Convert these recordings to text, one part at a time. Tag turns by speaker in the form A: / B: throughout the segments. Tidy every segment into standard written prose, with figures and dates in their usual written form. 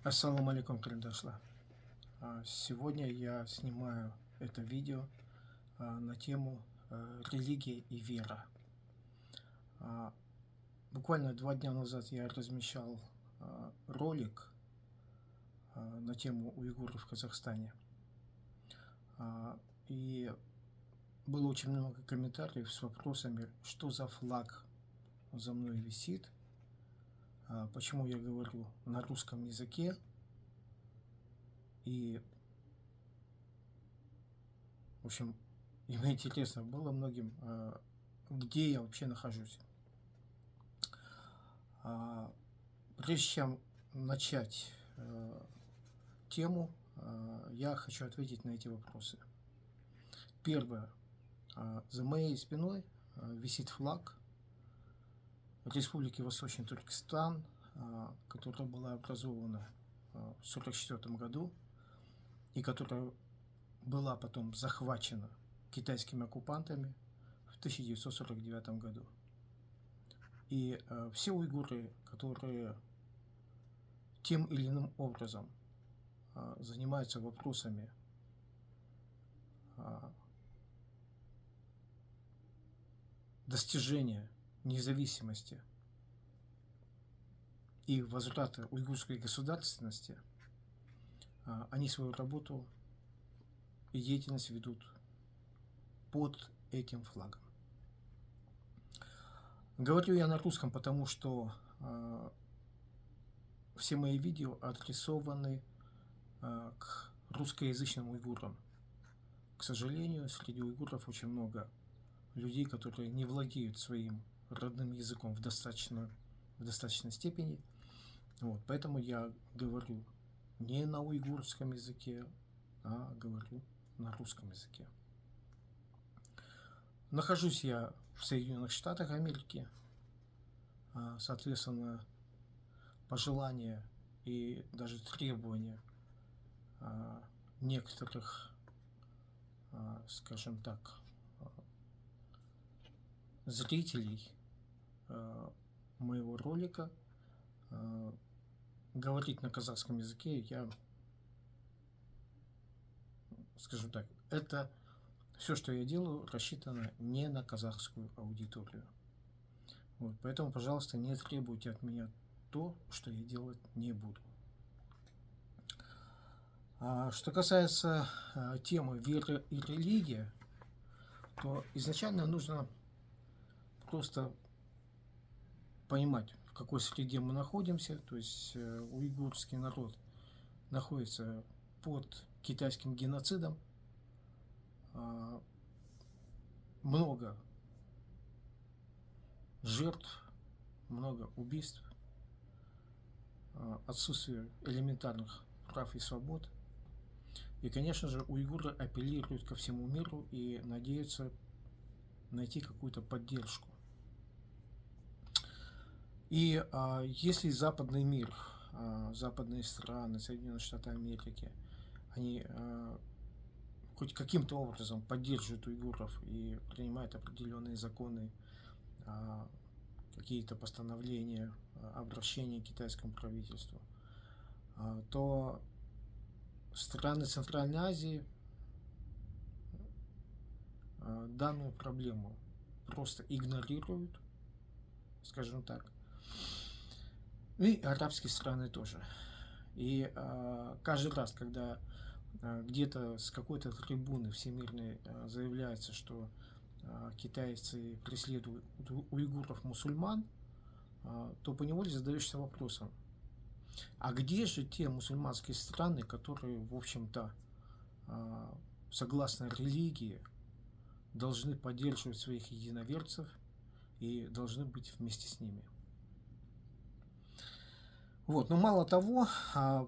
A: Ассаламу алейкум, карандашла. Сегодня я снимаю это видео на тему религия и вера. А, Буквально 2 дня назад я размещал ролик на тему уйгуров в Казахстане. И было очень много комментариев с вопросами, что за флаг за мной висит, почему я говорю на русском языке. И, в общем, и мне интересно было многим, где я вообще нахожусь. Прежде чем начать тему, я хочу ответить на эти вопросы. Первое. За моей спиной висит флаг Республики Восточный Туркестан, которая была образована в 1944 году и которая была потом захвачена китайскими оккупантами в 1949 году. И все уйгуры, которые тем или иным образом занимаются вопросами достижения независимости и возврата уйгурской государственности, они свою работу и деятельность ведут под этим флагом. Говорю я на русском, потому что все мои видео адресованы к русскоязычным уйгурам. К сожалению, среди уйгуров очень много людей, которые не владеют своим родным языком в достаточной степени. Поэтому я говорю не на уйгурском языке, а говорю на русском языке. Нахожусь я в Соединенных Штатах Америки. Соответственно, пожелания и даже требования некоторых, скажем так, зрителей моего ролика говорить на казахском языке, я, скажем так, это все, что я делаю, рассчитано не на казахскую аудиторию. Поэтому, пожалуйста, не требуйте от меня то, что я делать не буду. Что касается темы вера и религия, то изначально нужно просто понимать, в какой среде мы находимся. То есть уйгурский народ находится под китайским геноцидом. Много жертв, много убийств, отсутствие элементарных прав и свобод. И, конечно же, уйгуры апеллируют ко всему миру и надеются найти какую-то поддержку. И если западный мир, западные страны, Соединенные Штаты Америки, они хоть каким-то образом поддерживают уйгуров и принимают определенные законы, какие-то постановления, обращения к китайскому правительству, то страны Центральной Азии данную проблему просто игнорируют, скажем так, и арабские страны тоже. И каждый раз, когда где-то с какой-то трибуны всемирной заявляется, что китайцы преследуют уйгуров-мусульман, то поневоле задаешься вопросом, а где же те мусульманские страны, которые, в общем-то, согласно религии, должны поддерживать своих единоверцев и должны быть вместе с ними? Но мало того,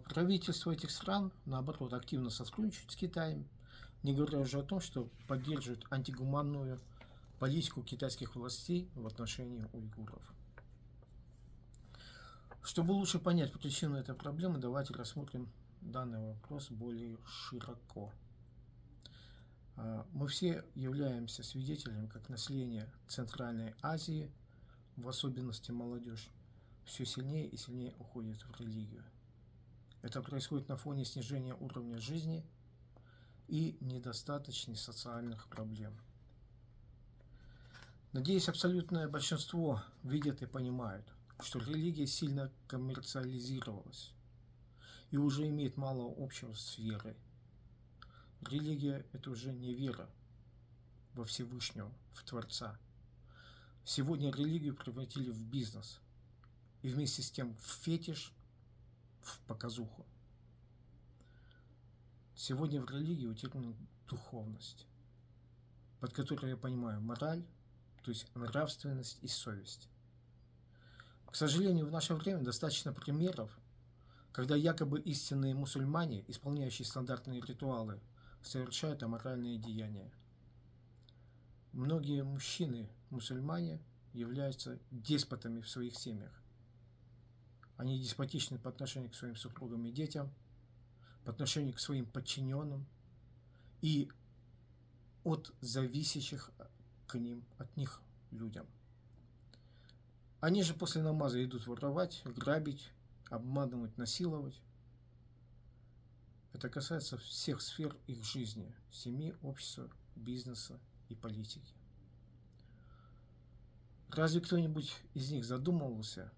A: правительство этих стран, наоборот, активно сотрудничает с Китаем, не говоря уже о том, что поддерживает антигуманную политику китайских властей в отношении уйгуров. Чтобы лучше понять причину этой проблемы, давайте рассмотрим данный вопрос более широко. Мы все являемся свидетелями, как население Центральной Азии, в особенности молодежь, все сильнее и сильнее уходит в религию. Это происходит на фоне снижения уровня жизни и недостаточных социальных проблем. Надеюсь, абсолютное большинство видят и понимают, что религия сильно коммерциализировалась и уже имеет мало общего с верой. Религия – это уже не вера во Всевышнего, в Творца. Сегодня религию превратили в бизнес и вместе с тем в фетиш, в показуху. Сегодня в религии утеряна духовность, под которой я понимаю мораль, то есть нравственность и совесть. К сожалению, в наше время достаточно примеров, когда якобы истинные мусульмане, исполняющие стандартные ритуалы, совершают аморальные деяния. Многие мужчины-мусульмане являются деспотами в своих семьях. Они деспотичны по отношению к своим супругам и детям, по отношению к своим подчиненным и от зависящих от них людям. Они же после намаза идут воровать, грабить, обманывать, насиловать. Это касается всех сфер их жизни – семьи, общества, бизнеса и политики. Разве кто-нибудь из них задумывался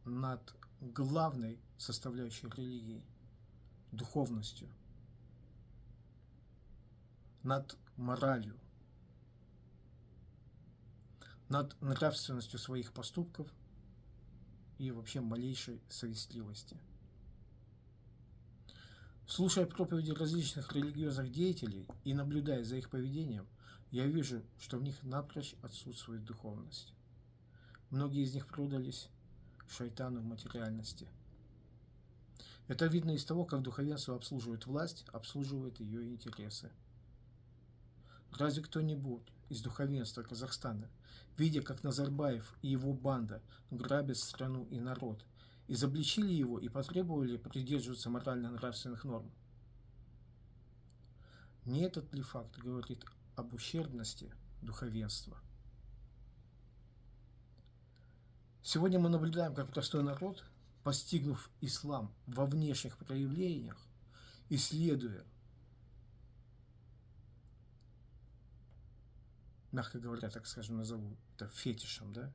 A: над главной составляющей религии – духовностью, над моралью, над нравственностью своих поступков и вообще малейшей совестливости? Слушая проповеди различных религиозных деятелей и наблюдая за их поведением, я вижу, что в них напрочь отсутствует духовность. Многие из них продались шайтану в материальности. Это видно из того, как духовенство обслуживает власть, обслуживает ее интересы. Разве кто-нибудь из духовенства Казахстана, видя, как Назарбаев и его банда грабят страну и народ, изобличили его и потребовали придерживаться морально-нравственных норм? Не этот ли факт говорит об ущербности духовенства? Сегодня мы наблюдаем, как простой народ, постигнув ислам во внешних проявлениях, исследуя, мягко говоря, так скажем, назову это фетишем, да?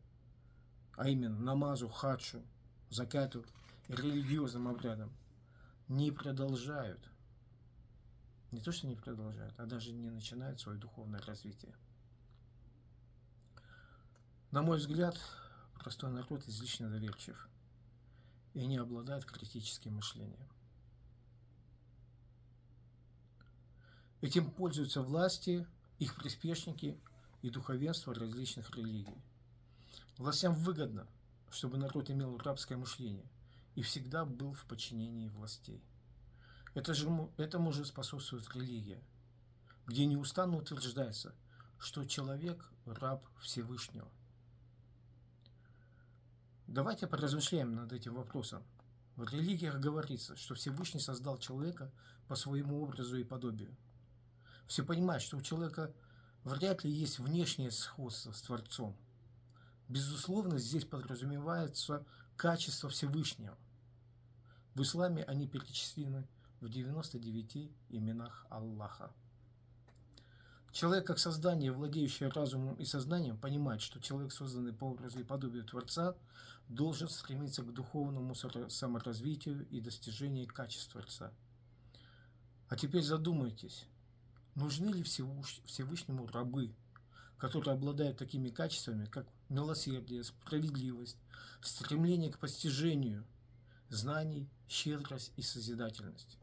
A: А именно намазу, хаджу, закату и религиозным обрядам, не продолжают, не то что не продолжают, а даже не начинают свое духовное развитие. На мой взгляд, простой народ излишне доверчив и не обладает критическим мышлением. Этим пользуются власти, их приспешники и духовенство различных религий. Властям выгодно, чтобы народ имел рабское мышление и всегда был в подчинении властей. Этому же способствует религия, где неустанно утверждается, что человек – раб Всевышнего. Давайте поразмышляем над этим вопросом. В религиях говорится, что Всевышний создал человека по своему образу и подобию. Все понимают, что у человека вряд ли есть внешнее сходство с Творцом. Безусловно, здесь подразумевается качество Всевышнего. В исламе они перечислены в 99 именах Аллаха. Человек, как создание, владеющее разумом и сознанием, понимает, что человек, созданный по образу и подобию Творца, должен стремиться к духовному саморазвитию и достижению качеств Творца. А теперь задумайтесь, нужны ли Всевышнему рабы, которые обладают такими качествами, как милосердие, справедливость, стремление к постижению знаний, щедрость и созидательность?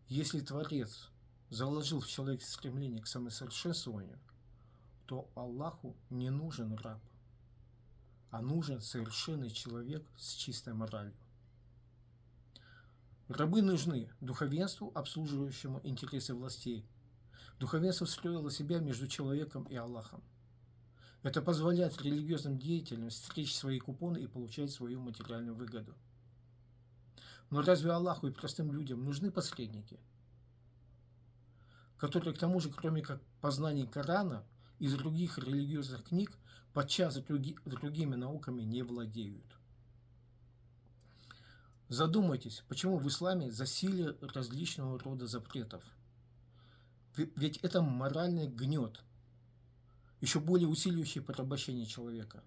A: Если Творец заложил в человеке стремление к самосовершенствованию, то Аллаху не нужен раб, а нужен совершенный человек с чистой моралью. Рабы нужны духовенству, обслуживающему интересы властей. Духовенство встроило себя между человеком и Аллахом. Это позволяет религиозным деятелям стричь свои купоны и получать свою материальную выгоду. Но разве Аллаху и простым людям нужны посредники, которые, к тому же, кроме как познаний Корана и других религиозных книг, подчас другими науками не владеют? Задумайтесь, почему в исламе засилие различного рода запретов. Ведь это моральный гнет, еще более усиливающий порабощение человека.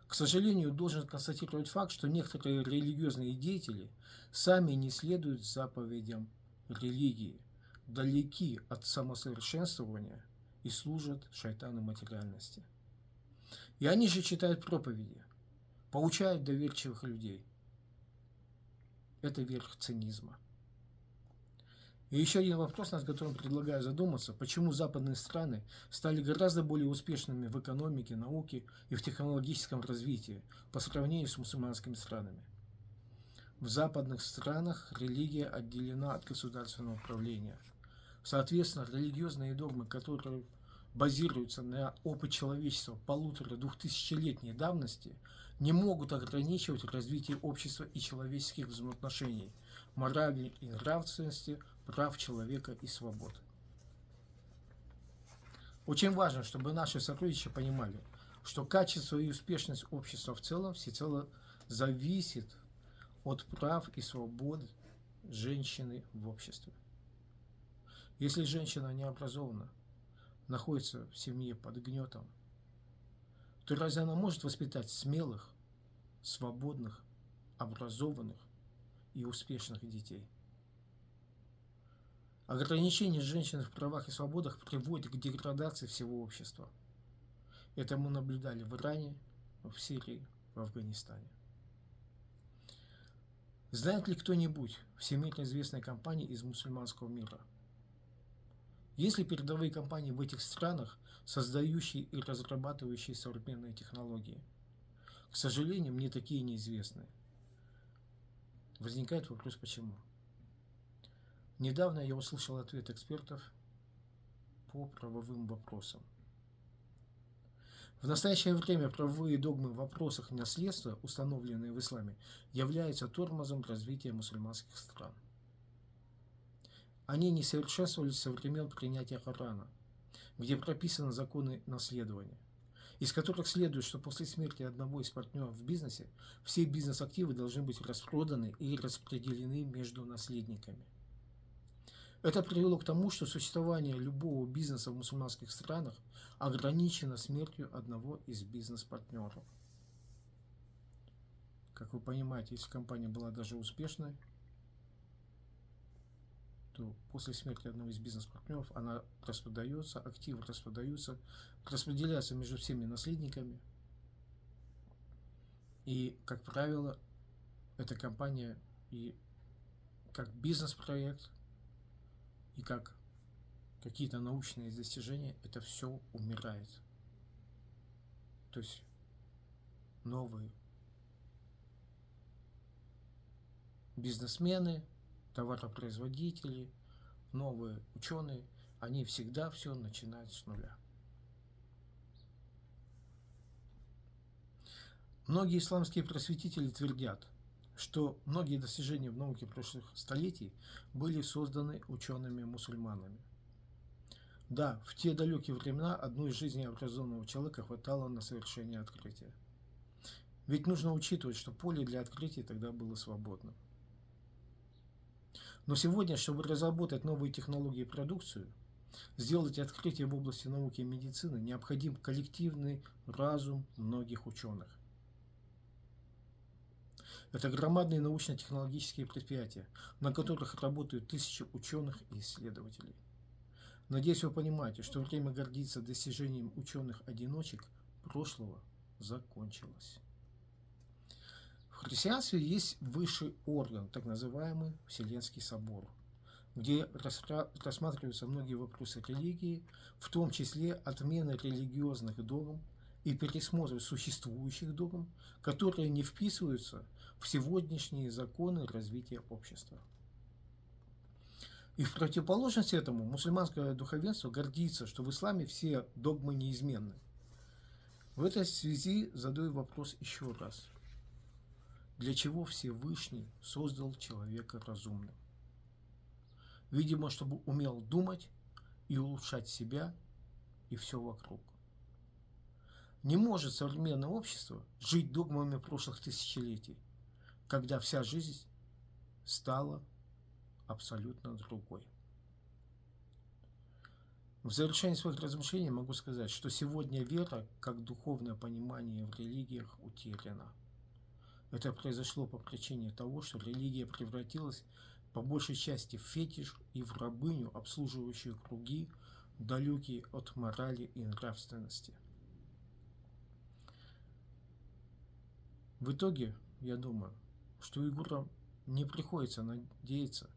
A: К сожалению, должен констатировать факт, что некоторые религиозные деятели сами не следуют заповедям религии, далеки от самосовершенствования и служат шайтану материальности. И они же читают проповеди, поучают доверчивых людей. Это верх цинизма. И еще один вопрос, над которым предлагаю задуматься, почему западные страны стали гораздо более успешными в экономике, науке и в технологическом развитии по сравнению с мусульманскими странами. В западных странах религия отделена от государственного управления. Соответственно, религиозные догмы, которые базируются на опыте человечества 1500-2000-летней давности, не могут ограничивать развитие общества и человеческих взаимоотношений, морали и нравственности, прав человека и свобод. Очень важно, чтобы наши сородичи понимали, что качество и успешность общества в целом всецело зависит от прав и свобод женщины в обществе. Если женщина не образована, находится в семье под гнетом, то разве она может воспитать смелых, свободных, образованных и успешных детей? Ограничение женщин в правах и свободах приводит к деградации всего общества. Это мы наблюдали в Иране, в Сирии, в Афганистане. Знает ли кто-нибудь всемирно известной компании из мусульманского мира? Есть ли передовые компании в этих странах, создающие и разрабатывающие современные технологии? К сожалению, мне такие неизвестны. Возникает вопрос, почему? Недавно я услышал ответ экспертов по правовым вопросам. В настоящее время правовые догмы в вопросах наследства, установленные в исламе, являются тормозом развития мусульманских стран. Они не совершенствовались со времен принятия Корана, где прописаны законы наследования, из которых следует, что после смерти одного из партнеров в бизнесе все бизнес-активы должны быть распроданы и распределены между наследниками. Это привело к тому, что существование любого бизнеса в мусульманских странах ограничено смертью одного из бизнес-партнеров. Как вы понимаете, если компания была даже успешной, то после смерти одного из бизнес-партнеров она распродается, активы распродаются, распределяются между всеми наследниками. И, как правило, эта компания и как бизнес-проект, и как какие-то научные достижения, это все умирает. То есть новые бизнесмены, товаропроизводители, новые ученые, они всегда все начинают с нуля. Многие исламские просветители твердят, что многие достижения в науке прошлых столетий были созданы учеными-мусульманами. Да, в те далекие времена одной жизни образованного человека хватало на совершение открытия. Ведь нужно учитывать, что поле для открытия тогда было свободным. Но сегодня, чтобы разработать новые технологии и продукцию, сделать открытия в области науки и медицины, необходим коллективный разум многих ученых. Это громадные научно-технологические предприятия, на которых работают тысячи ученых и исследователей. Надеюсь, вы понимаете, что время гордиться достижением ученых-одиночек прошлого закончилось. В христианстве есть высший орган, так называемый Вселенский собор, где рассматриваются многие вопросы религии, в том числе отмена религиозных догм и пересмотр существующих догм, которые не вписываются в сегодняшние законы развития общества. И в противоположность этому мусульманское духовенство гордится, что в исламе все догмы неизменны. В этой связи задаю вопрос еще раз. Для чего Всевышний создал человека разумным? Видимо, чтобы умел думать и улучшать себя и все вокруг. Не может современное общество жить догмами прошлых тысячелетий, когда вся жизнь стала абсолютно другой. В завершении своих размышлений могу сказать, что сегодня вера, как духовное понимание в религиях, утеряна. Это произошло по причине того, что религия превратилась по большей части в фетиш и в рабыню, обслуживающую круги, далекие от морали и нравственности. В итоге, я думаю, что уйгурам не приходится надеяться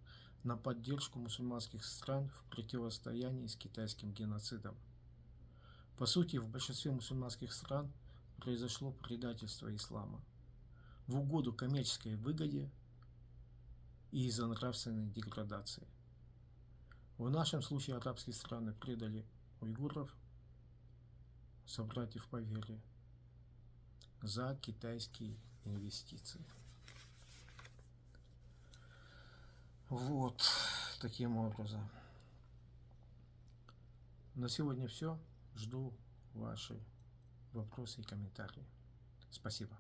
A: на поддержку мусульманских стран в противостоянии с китайским геноцидом. По сути, в большинстве мусульманских стран произошло предательство ислама в угоду коммерческой выгоде и из-за нравственной деградации. В нашем случае арабские страны предали уйгуров, собратьев по вере, за китайские инвестиции. Вот таким образом. На сегодня все. Жду ваши вопросы и комментарии. Спасибо.